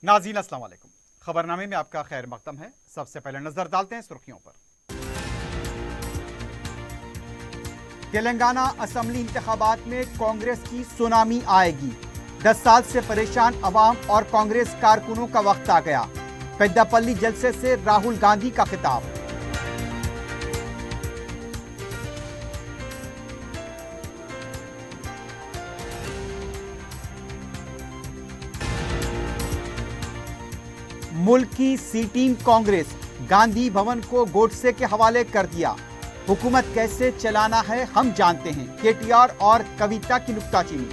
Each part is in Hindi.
नाज़रीन अस्सलाम वालेकुम। खबरनामे में आपका खैर मकदम है। सबसे पहले नजर डालते हैं सुर्खियों पर। तेलंगाना असेंबली इंतखाबात में कांग्रेस की सुनामी आएगी। 10 साल से परेशान अवाम और कांग्रेस कारकुनों का वक्त आ गया। पेद्दापल्ली जलसे से राहुल गांधी का खिताब। मुल्क की सी टीम कांग्रेस गांधी भवन को गोडसे के हवाले कर दिया। हुकूमत कैसे चलाना है हम जानते हैं। केटीआर और कविता की नुक्ताचीनी।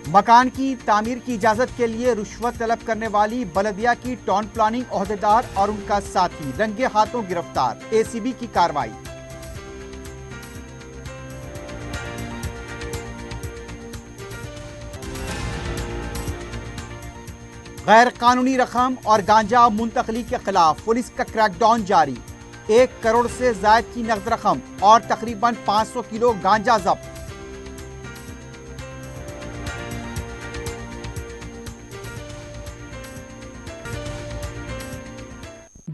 मकान की तामीर की इजाजत के लिए रुश्वत तलब करने वाली बलदिया की टाउन प्लानिंग ओहदेदार और उनका साथी रंगे हाथों गिरफ्तार। एसीबी की कार्रवाई। गैर कानूनी रकम और गांजा मुंतकली के खिलाफ पुलिस का क्रैकडाउन जारी। 1 करोड़ से ज्यादा की नकद रकम और तकरीबन 500 किलो गांजा जब्त।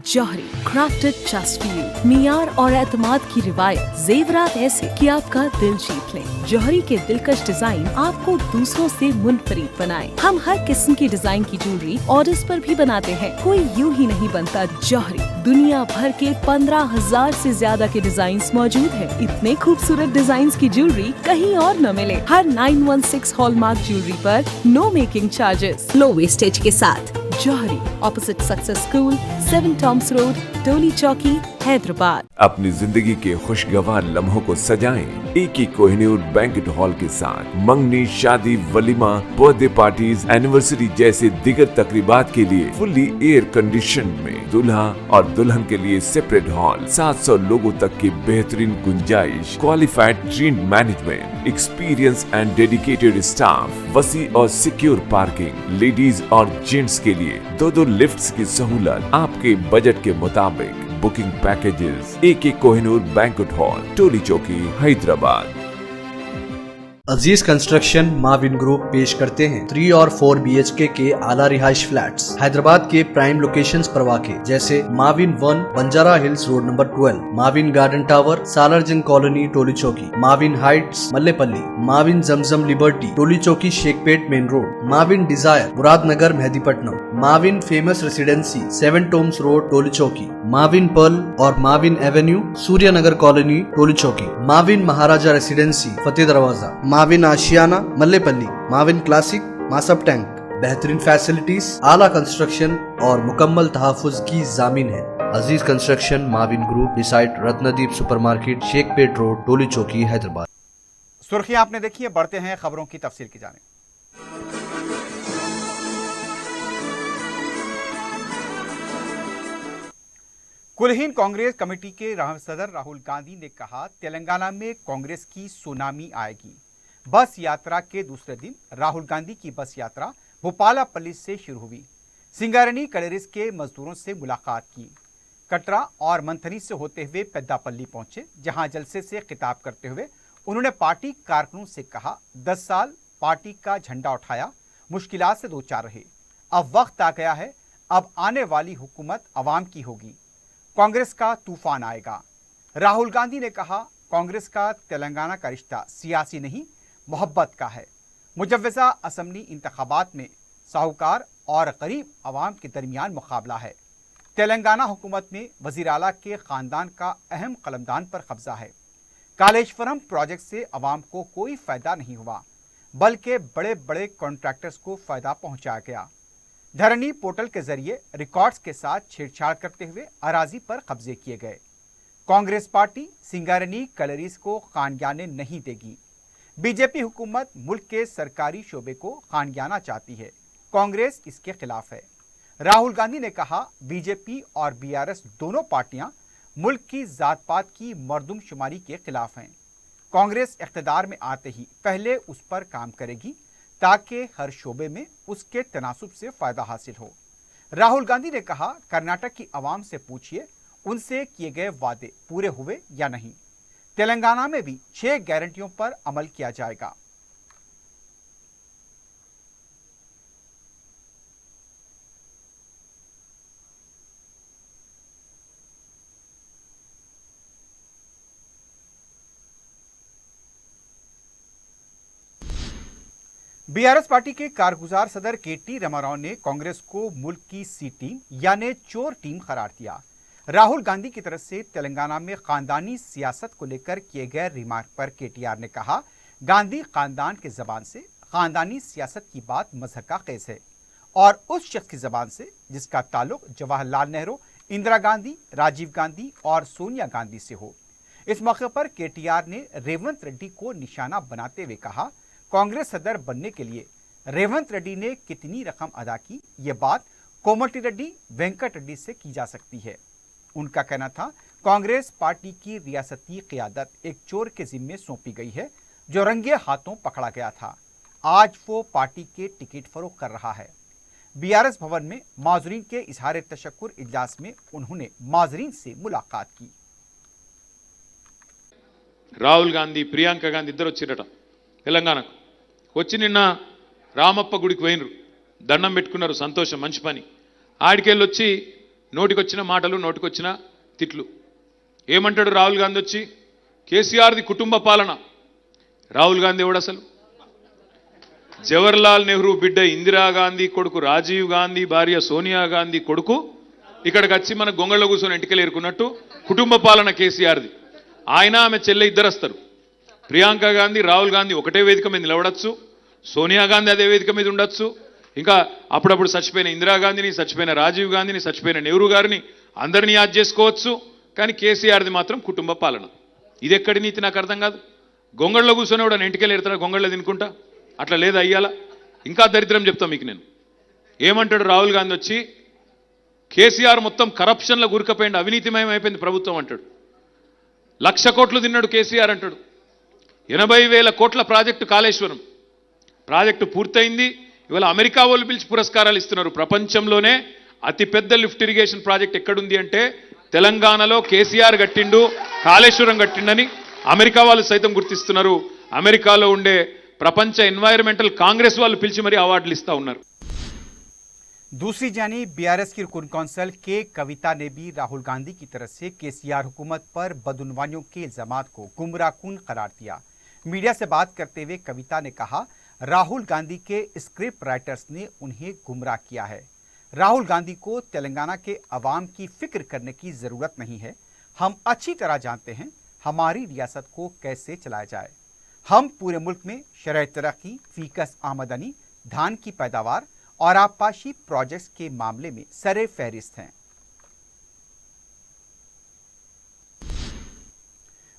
जौहरी क्राफ्टेड जस्ट फॉर यू। मियार और एतमाद की रिवायत, जेवरात ऐसे कि आपका दिल जीत लें। जौहरी के दिलकश डिजाइन आपको दूसरों से मुनफरिद बनाए। हम हर किस्म की डिजाइन की ज्वेलरी ऑर्डर्स पर भी बनाते हैं। कोई यूं ही नहीं बनता जौहरी। दुनिया भर के 15,000 से ज्यादा के डिजाइन मौजूद है। इतने खूबसूरत डिजाइन की ज्वेलरी कहीं और न मिले। हर 916 हॉलमार्क ज्वेलरी पर no making charges, low wastage के साथ। Jauhari, opposite success school, 7 tombs road, Toli Chowki, Hyderabad. अपनी जिंदगी के खुशगवार लम्हों को सजाएं AK कोहिनूर बैंक्वेट हॉल के साथ। मंगनी, शादी, वलीमा, बर्थडे पार्टीज, एनिवर्सरी जैसे दिगर तकरीबात के लिए फुल्ली एयर कंडीशन में दूल्हा और दुल्हन के लिए सेपरेट हॉल। 700 लोगों तक की बेहतरीन गुंजाइश, qualified trained management, experience and dedicated staff, वसी और सिक्योर पार्किंग, लेडीज और जेंट्स के लिए 2 लिफ्ट्स की सहूलत आपके बजट के मुताबिक। Booking packages AK Kohinoor banquet hall, Toli Chowki, Hyderabad. Aziz construction Mauvin group पेश करते हैं 3 और 4 BHK के आला रिहाइश फ्लैट्स हैदराबाद के प्राइम लोकेशंस पर वाक़े, जैसे Mavin 1 Banjara hills road number 12, Mavin garden tower Salarjung colony Toli Chowki, Mavin heights Mallepally, Mavin Zamzam liberty Toli Chowki Shaikpet main road, Mavin desire Muradnagar Mehdipatnam, Mavin famous residency 7 tombs road Toli Chowki, Mavin pearl और Mavin avenue Suryanagar colony Toli Chowki, Mavin Maharaja residency Fateh Darwaza, Mavin Ashiana Mallepally, Mavin classic Masab tank. बेहतरीन फैसिलिटीज, आला कंस्ट्रक्शन और मुकम्मल तहफ़्फ़ुज़ की जामीन है। Aziz construction Mauvin group, beside Ratnadeep supermarket, Shaikpet road, Toli Chowki, Hyderabad. सुर्खियां आपने देखी है। बढ़ते हैं खबरों की तफसील की जानिब। कुलहीन कांग्रेस कमेटी के सदर राहुल गांधी ने कहा, तेलंगाना में कांग्रेस की सुनामी आएगी। बस यात्रा के दूसरे दिन राहुल गांधी की बस यात्रा भोपालापल्ली से शुरू हुई। सिंगारनी कलेरिस के मजदूरों से मुलाकात की। कटरा और मंथनी से होते हुए पेद्दापल्ली पहुंचे, जहां जलसे से खिताब करते हुए उन्होंने पार्टी कारकुनों से कहा, 10 साल पार्टी का झंडा उठाया, मुश्किलात से दो चार रहे। अब वक्त आ गया है, अब आने वाली हुकूमत अवाम की होगी, कांग्रेस का तूफान आएगा। राहुल गांधी ने कहा, कांग्रेस का तेलंगाना का रिश्ता सियासी नहीं मोहब्बत का है। मुजव्वज़ा असेंबली इंतखाबात में साहूकार और गरीब अवाम के दरमियान मुकाबला है। तेलंगाना हुकूमत में वज़ीर आला के ख़ानदान का अहम कलमदान पर कब्जा है। कालेश्वरम प्रोजेक्ट से अवाम को कोई फ़ायदा नहीं हुआ, बल्कि बड़े बड़े कॉन्ट्रैक्टर्स को फ़ायदा पहुंचाया गया। धरनी पोर्टल के जरिए रिकॉर्ड्स के साथ छेड़छाड़ करते हुए अराजी पर कब्जे किए गए। कांग्रेस पार्टी सिंगारनी कलेरिस को खानगियाने नहीं देगी। बीजेपी हुकूमत मुल्क के सरकारी शोबे को खानगियाना चाहती है, कांग्रेस इसके खिलाफ है। राहुल गांधी ने कहा, बीजेपी और BRS दोनों पार्टियां मुल्क की जात पात की मर्दमशुमारी के खिलाफ हैं। कांग्रेस इख्तिदार में आते ही पहले उस पर काम करेगी ताकि हर शोबे में उसके तनासुब से फायदा हासिल हो। राहुल गांधी ने कहा, कर्नाटक की आवाम से पूछिए उनसे किए गए वादे पूरे हुए या नहीं। तेलंगाना में भी 6 गारंटियों पर अमल किया जाएगा। बीआरएस पार्टी के कारगुजार सदर केटी रामाराव ने कांग्रेस को मुल्क की सी टीम यानी चोर टीम करार दिया। राहुल गांधी की तरफ से तेलंगाना में खानदानी सियासत को लेकर किए गए रिमार्क पर केटीआर ने कहा, गांधी खानदान के जबान से खानदानी सियासत की बात मजहक का खेस है और उस शख्स की जबान से जिसका ताल्लुक जवाहरलाल नेहरू, इंदिरा गांधी, राजीव गांधी और सोनिया गांधी से हो। इस मौके पर केटीआर ने रेवंत रेड्डी को निशाना बनाते हुए कहा, कांग्रेस सदर बनने के लिए रेवंत रेड्डी ने कितनी रकम अदा की, ये बात कोमटी रेड्डी, वेंकट रेड्डी से की जा सकती है। उनका कहना था, कांग्रेस पार्टी की रियासती क़ियादत एक चोर के जिम्मे सौंपी गई है जो रंगे हाथों पकड़ा गया था। आज वो पार्टी के टिकट फरोख्त कर रहा है। बीआरएस भवन में माजरीन के इजहार तशक्कुर इजलास में उन्होंने माजरीन से मुलाकात की। రాహుల్ గాంధీ, ప్రియాంక గాంధీ ఇద్దరు వచ్చిరట తెలంగాణకు. వచ్చి నిన్న రామప్ప గుడికి పోయినరు, దండం పెట్టుకున్నారు, సంతోషం, మంచి పని. ఆడికెళ్ళి వచ్చి నోటికొచ్చిన మాటలు, నోటికొచ్చిన తిట్లు. ఏమంటాడు రాహుల్ గాంధీ వచ్చి, కేసీఆర్ది కుటుంబ పాలన. రాహుల్ గాంధీ ఎవడు అసలు? జవహర్లాల్ నెహ్రూ బిడ్డ ఇందిరాగాంధీ కొడుకు, రాజీవ్ గాంధీ భార్య సోనియా గాంధీ కొడుకు ఇక్కడికి వచ్చి మన గొంగళ్ళ కూర్చొని ఎంటికలు ఏరుకున్నట్టు కుటుంబ పాలన కేసీఆర్ది. ఆయన ఆమె చెల్లె ఇద్దరు వస్తారు. ప్రియాంక గాంధీ, రాహుల్ గాంధీ ఒకటే వేదిక మీద నిలబడచ్చు, సోనియా గాంధీ అదే వేదిక మీద ఉండొచ్చు, ఇంకా అప్పుడప్పుడు చచ్చిపోయిన ఇందిరాగాంధీని, చచ్చిపోయిన రాజీవ్ గాంధీని, చచ్చిపోయిన నెహ్రూ గారిని అందరినీ యాద్ చేసుకోవచ్చు. కానీ కేసీఆర్ది మాత్రం కుటుంబ పాలన. ఇది ఎక్కడి నీతి నాకు అర్థం కాదు. గొంగళ్ళలో కూర్చొని కూడా ఎంటికలు ఎడతాడు, గొంగళ్ళ తినుకుంటా, అట్లా లేదా అయ్యాల. ఇంకా దరిద్రం చెప్తాం మీకు నేను. ఏమంటాడు రాహుల్ గాంధీ వచ్చి, కేసీఆర్ మొత్తం కరప్షన్లో గురికపోయింది, అవినీతిమయం అయిపోయింది ప్రభుత్వం అంటాడు. 1,00,000 కోట్లు తిన్నాడు కేసీఆర్ అంటాడు. 80,000 కోట్ల ప్రాజెక్టు కాళేశ్వరం ప్రాజెక్టు పూర్తయింది. ఇవాళ అమెరికా వాళ్ళు పిలిచి పురస్కారాలు ఇస్తున్నారు. ప్రపంచంలోనే అతిపెద్ద లిఫ్ట్ ఇరిగేషన్ ప్రాజెక్ట్ ఎక్కడుంది అంటే తెలంగాణలో కేసీఆర్ కట్టిండు, కాళేశ్వరం కట్టిండని అమెరికా వాళ్ళు సైతం గుర్తిస్తున్నారు. అమెరికాలో ఉండే ప్రపంచ ఎన్వైరన్మెంటల్ కాంగ్రెస్ వాళ్ళు పిలిచి మరీ అవార్డులు ఇస్తా ఉన్నారు. दूसरी जानिब बीआरएस की रुकन कौंसल के कविता ने भी राहुल गांधी की तरफ से केसीआर हुकूमत पर बदउनवानियों के इल्जामात को गुमराहकुन करार दिया। मीडिया से बात करते हुए कविता ने कहा, राहुल गांधी के स्क्रिप्ट राइटर्स ने उन्हें गुमराह किया है। राहुल गांधी को तेलंगाना के अवाम की फिक्र करने की ज़रूरत नहीं है। हम अच्छी तरह जानते हैं हमारी रियासत को कैसे चलाया जाए। हम पूरे मुल्क में शरह तरक्की, फीकस आमदनी, धान की पैदावार और आबपाशी प्रोजेक्ट्स के मामले में सरे फहरिस्त हैं।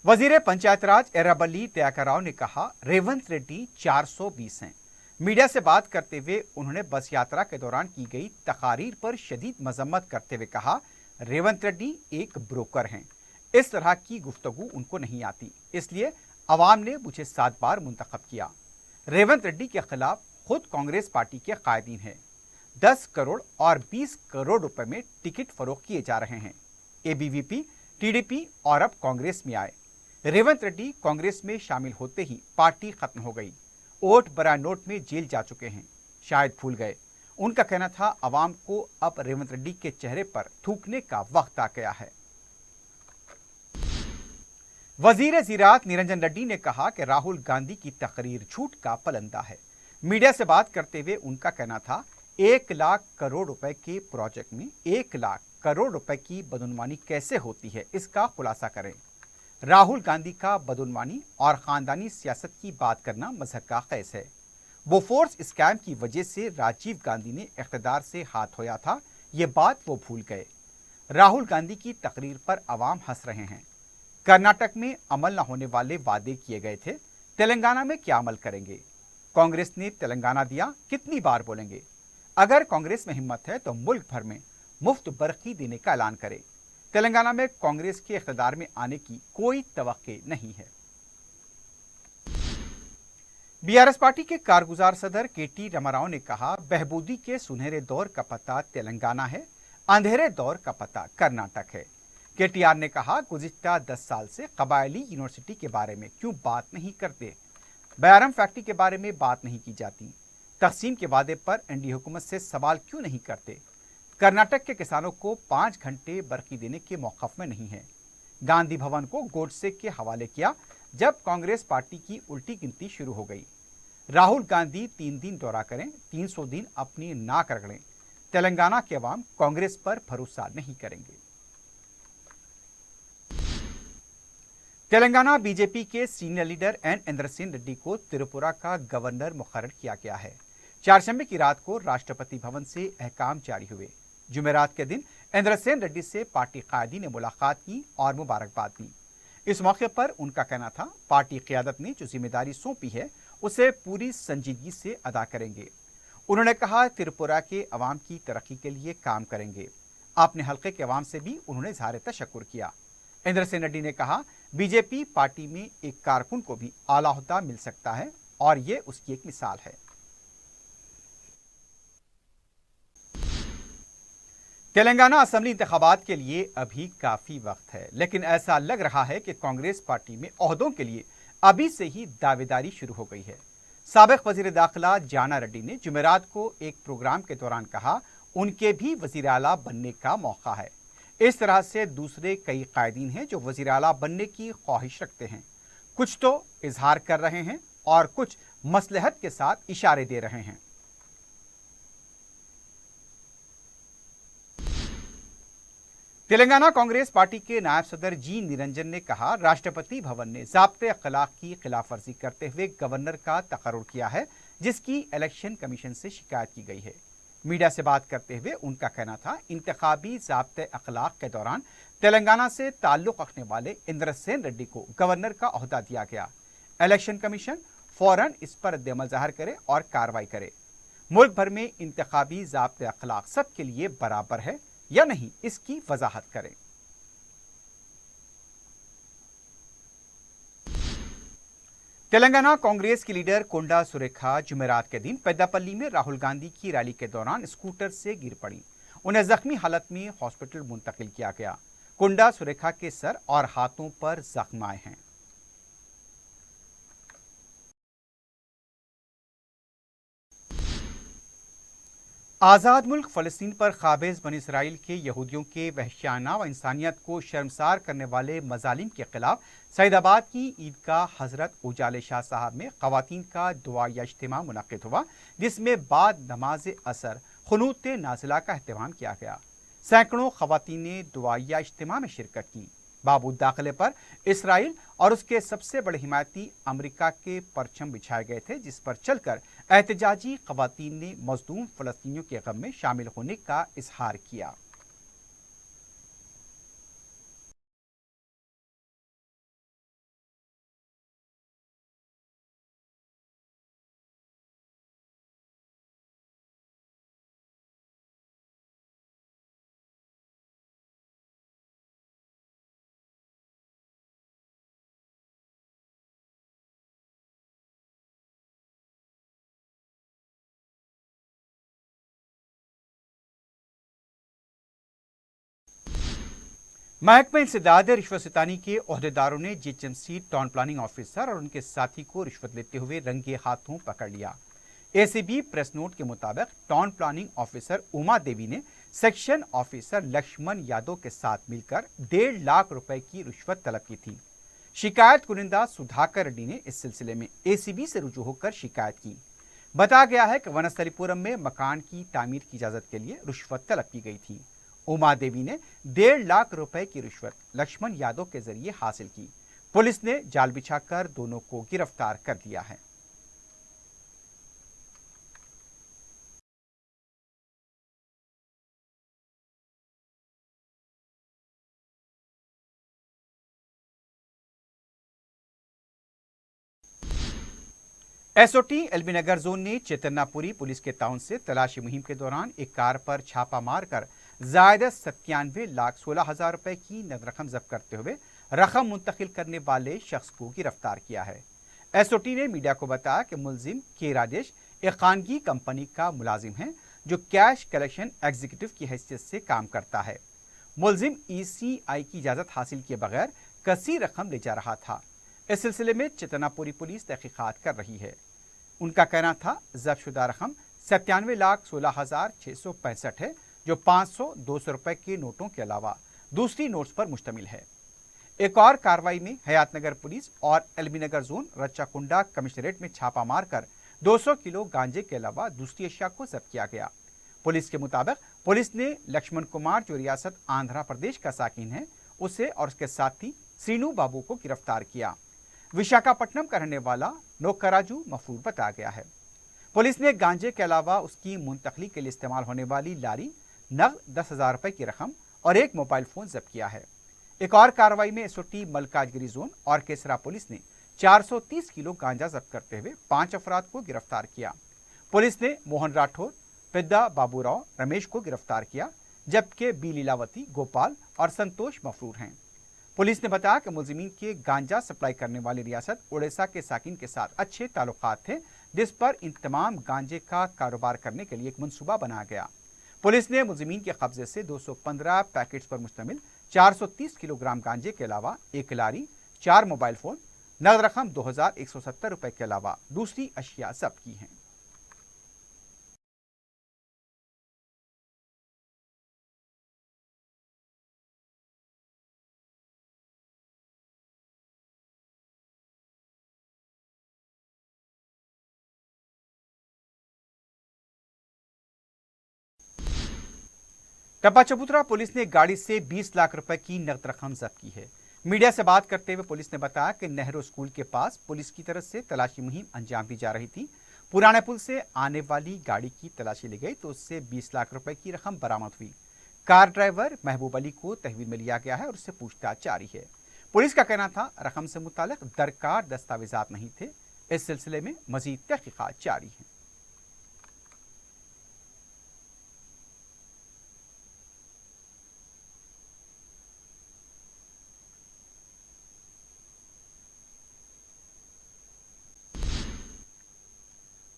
वजीर पंचायत राज एर्राबल्ली दयाकर राव ने कहा, रेवंत रेड्डी 420 हैं। मीडिया से बात करते हुए उन्होंने बस यात्रा के दौरान की गई तकारीर पर शदीद मजम्मत करते हुए कहा, रेवंत रेड्डी एक ब्रोकर हैं। इस तरह की गुफ्तगू उनको नहीं आती, इसलिए अवाम ने मुझे 7 बार मुंतखब किया। रेवंत रेड्डी के खिलाफ खुद कांग्रेस पार्टी के कायदीन हैं। 10 करोड़ और 20 करोड़ रुपए में टिकट फरोख्त किए जा रहे हैं। एबीवीपी, टीडीपी और अब कांग्रेस में आए। रेवंत रेड्डी कांग्रेस में शामिल होते ही पार्टी खत्म हो गई। वोट बरा नोट में जेल जा चुके हैं, शायद भूल गए। उनका कहना था, अवाम को अब रेवंत रेड्डी के चेहरे पर थूकने का वक्त आ गया है। वजीर ज़राअत निरंजन रेड्डी ने कहा कि राहुल गांधी की तकरीर झूठ का पलंदा है। मीडिया से बात करते हुए उनका कहना था, 1 लाख करोड़ रुपए के प्रोजेक्ट में 1 लाख करोड़ रुपए की बदउनवानी कैसे होती है, इसका खुलासा करें। राहुल गांधी का बदउनवानी और खानदानी सियासत की बात करना मजहक का खेस है। बोफोर्स स्कैम की वजह से राजीव गांधी ने इख्तिदार से हाथ धोया था, ये बात वो भूल गए। राहुल गांधी की तकरीर पर अवाम हंस रहे हैं। कर्नाटक में अमल न होने वाले वादे किए गए थे, तेलंगाना में क्या अमल करेंगे? कांग्रेस ने तेलंगाना दिया, कितनी बार बोलेंगे? अगर कांग्रेस में हिम्मत है तो मुल्क भर में मुफ्त बरखी देने का ऐलान करे। तेलंगाना में कांग्रेस के इख्तिदार में आने की कोई तवक्के नहीं है। बीआरएस पार्टी के कारगुजार सदर केटी रामाराव ने कहा, बहबूदी के सुनहरे दौर का पता तेलंगाना है, अंधेरे दौर का पता कर्नाटक है। केटीआर ने कहा, गुज़िश्ता 10 साल से कबायली यूनिवर्सिटी के बारे में क्यों बात नहीं करते, बयारम फैक्ट्री के बारे में बात नहीं की जाती, तकसीम के वादे पर एनडीए हुकूमत से सवाल क्यों नहीं करते, कर्नाटक के किसानों को 5 घंटे बरकी देने के मौक़िफ़ में नहीं है। गांधी भवन को गोडसे के हवाले किया जब कांग्रेस पार्टी की उल्टी गिनती शुरू हो गई। राहुल गांधी 3 दिन दौरा करें, 300 दिन अपनी नाक रगड़ें, तेलंगाना के अवाम कांग्रेस पर भरोसा नहीं करेंगे। तेलंगाना बीजेपी के senior leader N Indrasena Reddy को त्रिपुरा का गवर्नर मुकर्रर किया गया है। चारशंबे की रात को राष्ट्रपति भवन से अहकाम जारी हुए। जुमेरात के दिन इंद्रसेन रेड्डी से पार्टी कायदी ने मुलाकात की और मुबारकबाद दी। इस मौके पर उनका कहना था, पार्टी क़यादत ने जो जिम्मेदारी सौंपी है उसे पूरी संजीदगी से अदा करेंगे। उन्होंने कहा, त्रिपुरा के अवाम की तरक्की के लिए काम करेंगे। अपने हल्के के अवाम से भी उन्होंने इज़हार तशक्कुर किया। इंद्रसेन रेड्डी ने कहा, बीजेपी पार्टी में एक कारकुन को भी आला ओहदा मिल सकता है और ये उसकी एक मिसाल है। तेलंगाना असेंबली इंतखाबात के लिए अभी काफी वक्त है, लेकिन ऐसा लग रहा है कि कांग्रेस पार्टी में ओहदों के लिए अभी से ही दावेदारी शुरू हो गई है। साबिक वजीर दाखिला जाना रेड्डी ने जुमेरात को एक प्रोग्राम के दौरान कहा, उनके भी वजीर आला बनने का मौका है। इस तरह से दूसरे कई कायदीन हैं जो वजीर आला बनने की ख्वाहिश रखते हैं। कुछ तो इजहार कर रहे हैं और कुछ मसलहत के साथ इशारे दे रहे हैं। तेलंगाना कांग्रेस पार्टी के नायब सदर जी निरंजन ने कहा, राष्ट्रपति भवन ने ज़ाब्ते अखलाक की खिलाफवर्जी करते हुए गवर्नर का तकर्रुर किया है, जिसकी इलेक्शन कमीशन से शिकायत की गई है। मीडिया से बात करते हुए उनका कहना था, इंतखाबी ज़ाब्ते अखलाक के दौरान तेलंगाना से ताल्लुक़ रखने वाले इंद्रसेन रेड्डी को गवर्नर का ओहदा दिया गया। इलेक्शन कमीशन फौरन इस पर रद्द-ए-अमल ज़ाहिर करे और कार्रवाई करे। मुल्क भर में इंतखाबी ज़ाब्ते अखलाक सबके लिए बराबर है या नहीं, इसकी वजाहत करें। तेलंगाना कांग्रेस की लीडर कोंडा सुरेखा जुमेरात के दिन पेद्दापल्ली में राहुल गांधी की रैली के दौरान स्कूटर से गिर पड़ी। उन्हें जख्मी हालत में हॉस्पिटल मुंतकिल किया गया। कोंडा सुरेखा के सर और हाथों पर जख्म आए हैं। आज़ाद मुल्क फ़लस्तीन पर क़ाबिज़ बनी इसराइल के यहूदियों के वहशियाना व इंसानियत को शर्मसार करने वाले मज़ालिम के ख़िलाफ़ सईदाबाद की ईदगाह हज़रत उजाले शाह साहब में ख़वातीन का दुआया इज्तिमा मुनक़्क़िद हुआ, जिसमें बाद नमाज असर ख़ुनूत नाज़िला का अहतमाम किया गया। सैकड़ों ख़वातीन ने दुआया इज्तिमा में शिरकत की। बाबूद दाखिले पर इसराइल और उसके सबसे बड़े हिमायती अमेरिका के परचम बिछाए गए थे, जिस पर चलकर एहतजाजी ख़वातीन ने मज़लूम फ़लस्तीनियों के गम में शामिल होने का इजहार किया। महकमा इंसदाद रिश्वत सितानी के ओहदेदारों ने जीएचएमसी टाउन प्लानिंग ऑफिसर और उनके साथी को रिश्वत लेते हुए रंगे हाथों पकड़ लिया। एसीबी प्रेस नोट के मुताबिक town planning officer Uma Devi ने सेक्शन ऑफिसर लक्ष्मण यादव के साथ मिलकर 1.5 लाख रुपए की रिश्वत तलब की थी। शिकायत कुनिंदा सुधाकर रेड्डी ने इस सिलसिले में एसीबी से रुजू होकर शिकायत की। बताया गया है कि वनस्थलीपुरम में मकान की तामीर की इजाजत के लिए रिश्वत तलब की गई थी। उमा देवी ने 1.5 लाख रुपए की रिश्वत लक्ष्मण यादव के जरिए हासिल की। पुलिस ने जाल बिछाकर दोनों को गिरफ्तार कर लिया है। एसओटी एलबी नगर जोन ने चेतनापुरी पुलिस के ताउन से तलाशी मुहिम के दौरान एक कार पर छापा मारकर ज़ायदा 97,16,000 रुपए की नगद रकम जब्त करते हुए रकम मुंतकिल करने वाले शख्स को गिरफ्तार किया है। एसओटी ने मीडिया को बताया कि मुलजिम के राजेश एक खानगी कंपनी का मुलाजिम है जो कैश कलेक्शन एग्जीक्यूटिव की हैसियत से काम करता है। मुलजिम ईसीआई की इजाजत हासिल किए बगैर कसी रकम ले जा रहा था। इस सिलसिले में चितनापुरी पुलिस तहकीकात कर रही है। उनका कहना था जब्तशुदा रकम 97,16,665 है जो 500, 200 रुपए के नोटों के अलावा दूसरी नोट्स पर मुश्तमिल है। एक और कार्रवाई में हयातनगर पुलिस और एलबीनगर जोन रच्चाकुंडा कमिश्नरेट में छापा मारकर 200 किलो गांजे के अलावा दूसरी अशिया को जब्त किया गया। पुलिस के मुताबिक पुलिस ने लक्ष्मण कुमार जो रियासत आंध्र प्रदेश का साकिन है उसे और उसके साथी श्रीनू बाबू को गिरफ्तार किया। विशाखापट्टनम का रहने वाला नोकराजू मफरूर बताया गया है। पुलिस ने गांजे के अलावा उसकी मुंतकली के लिए इस्तेमाल होने वाली लारी, नगद 10,000 रुपए की रकम और एक मोबाइल फोन जब्त किया है। एक और कार्रवाई में एसओटी मलकाजगिरी जोन और केसरा पुलिस ने 430 किलो गांजा जब्त करते हुए 5 अफराद को गिरफ्तार किया। पुलिस ने मोहन राठौर, पेद्दा बाबूराव, रमेश को गिरफ्तार किया, जबकि बी लीलावती, गोपाल और संतोष मफरूर हैं। पुलिस ने बताया कि मुलजिमीन के गांजा सप्लाई करने वाली रियासत उड़ीसा के साकिन के साथ अच्छे ताल्लुकात थे, जिस पर इन तमाम गांजे का कारोबार करने के लिए एक मंसूबा बनाया गया। पुलिस ने मुलजिमीन के कब्जे से 215 पैकेट्स पर मुश्तमिल 430 किलोग्राम गांजे के अलावा एक लारी, 4 मोबाइल फोन, नगद रकम 2,170 रुपए के अलावा दूसरी अशिया जब्त की हैं। टप्पा चबूतरा पुलिस ने गाड़ी से 20 लाख रुपए की नकद रकम जब्त की है। मीडिया से बात करते हुए पुलिस ने बताया कि नेहरू स्कूल के पास पुलिस की तरफ से तलाशी मुहिम अंजाम दी जा रही थी। पुराने पुल से आने वाली गाड़ी की तलाशी ली गई तो उससे 20 लाख रुपए की रकम बरामद हुई। कार ड्राइवर महबूब अली को तहवील में लिया गया है और उससे पूछताछ जारी है। पुलिस का कहना था रकम से मुतालिक दरकार दस्तावेजात नहीं थे। इस सिलसिले में मजीद तहकीकात जारी है।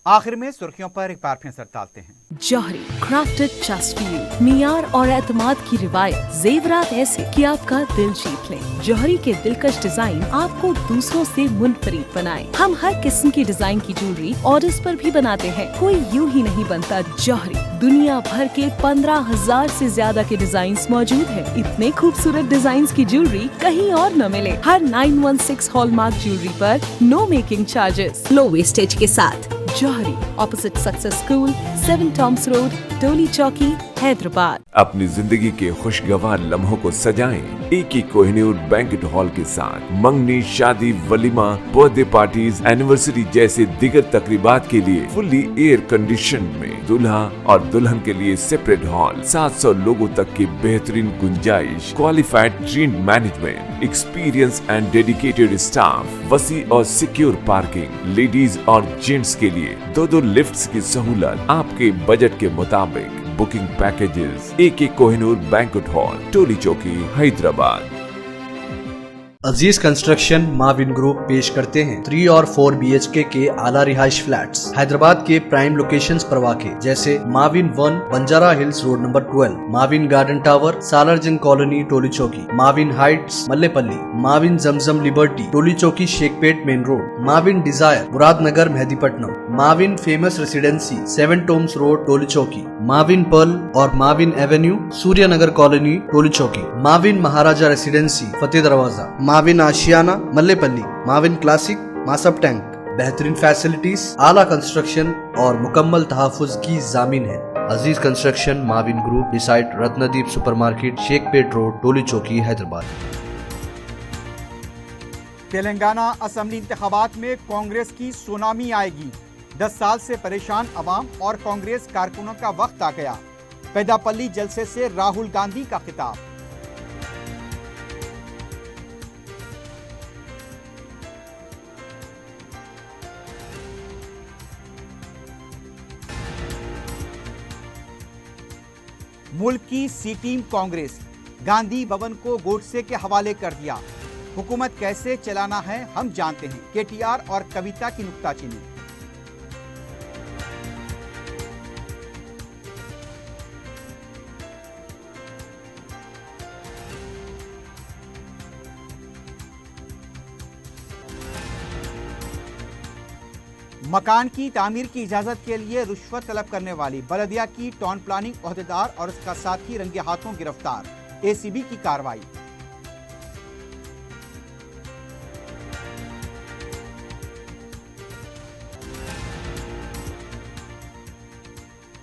आखिर में सुर्खियों पर एक बार फिर नजर डालते हैं। जौहरी क्राफ्टेड जस्ट फॉर यू, मियार और एतमाद की रिवायत, जेवरात ऐसे कि आपका दिल जीत लें। जौहरी के दिलकश डिजाइन आपको दूसरों से मुनफरिद बनाए। हम हर किस्म की डिजाइन की ज्वेलरी ऑर्डर्स पर भी बनाते हैं। कोई यूं ही नहीं बनता जौहरी। दुनिया भर के 15,000 से ज्यादा के डिजाइन मौजूद है। इतने खूबसूरत डिजाइन की ज्वेलरी कहीं और न मिले। हर 916 हॉलमार्क ज्वेलरी पर no making charges, low wastage के साथ। Jauhari, opposite success school, 7 tombs road, Toli Chowki, Hyderabad. अपनी जिंदगी के खुशगवार लम्हों को सजाएं एक ही कोहिनूर बैंक्वेट हॉल के साथ। मंगनी, शादी, वलीमा, बर्थडे पार्टीज, एनिवर्सरी जैसे दिगर तकरीबात के लिए फुल्ली एयर कंडीशन में दूल्हा और दुल्हन के लिए सेपरेट हॉल, 700 लोगों तक की बेहतरीन गुंजाइश, qualified trained management, experience and dedicated staff, वसी और सिक्योर पार्किंग, लेडीज और जेंट्स के लिए 2 लिफ्ट्स की सहूलत आपके बजट के मुताबिक। Booking packages AK Kohinoor banquet hall, Toli Chowki, Hyderabad. Aziz construction Mauvin group पेश करते हैं 3 और 4 BHK के आला रिहाइश फ्लैट्स हैदराबाद के प्राइम लोकेशंस पर वाक़े जैसे Mavin 1 Banjara hills road number 12, Mavin garden tower Salarjung colony Toli Chowki, Mavin heights Mallepally, Mavin Zamzam liberty Toli Chowki Shaikpet main road, Mavin desire Muradnagar Mehdipatnam, Mavin famous residency 7 tombs road Toli Chowki, Mavin pearl और Mavin avenue Suryanagar colony Toli Chowki, Mavin Maharaja residency Fateh Darwaza, Mavin Ashiana Mallepally, Mavin classic Masab tank. बेहतरीन फैसिलिटीज, आला कंस्ट्रक्शन और मुकम्मल तहफ़्फ़ुज़ की जामिन है। Aziz construction Mauvin group beside Ratnadeep supermarket Shaikpet road Toli Chowki Hyderabad. Telangana assembly इंतखाबात में कांग्रेस की सुनामी आएगी। 10 साल से परेशान अवाम और कांग्रेस कारकुनों का वक्त आ गया। पेदापल्ली जलसे से राहुल गांधी का खिताब। मुल्क की सी टीम कांग्रेस गांधी भवन को गोडसे के हवाले कर दिया। हुकूमत कैसे चलाना है हम जानते हैं, केटीआर और कविता की नुक्ताचीनी। मकान की तामीर की इजाजत के लिए रिश्वत तलब करने वाली बलदिया की टाउन प्लानिंग ओहदेदार और उसका साथी रंगे हाथों गिरफ्तार, एसीबी की कार्रवाई।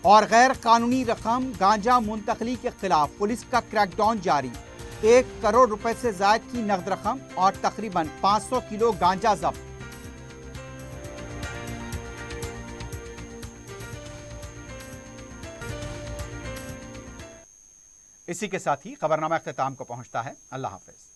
और गैर कानूनी रकम गांजा मुंतकली के खिलाफ पुलिस का क्रैकडाउन जारी, 1 करोड़ रुपए से ज्यादा की नकद रकम और तकरीबन 500 किलो गांजा जब्त। इसी के साथ ही खबरनामा इख्तिताम को पहुंचता है। अल्लाह हाफिज।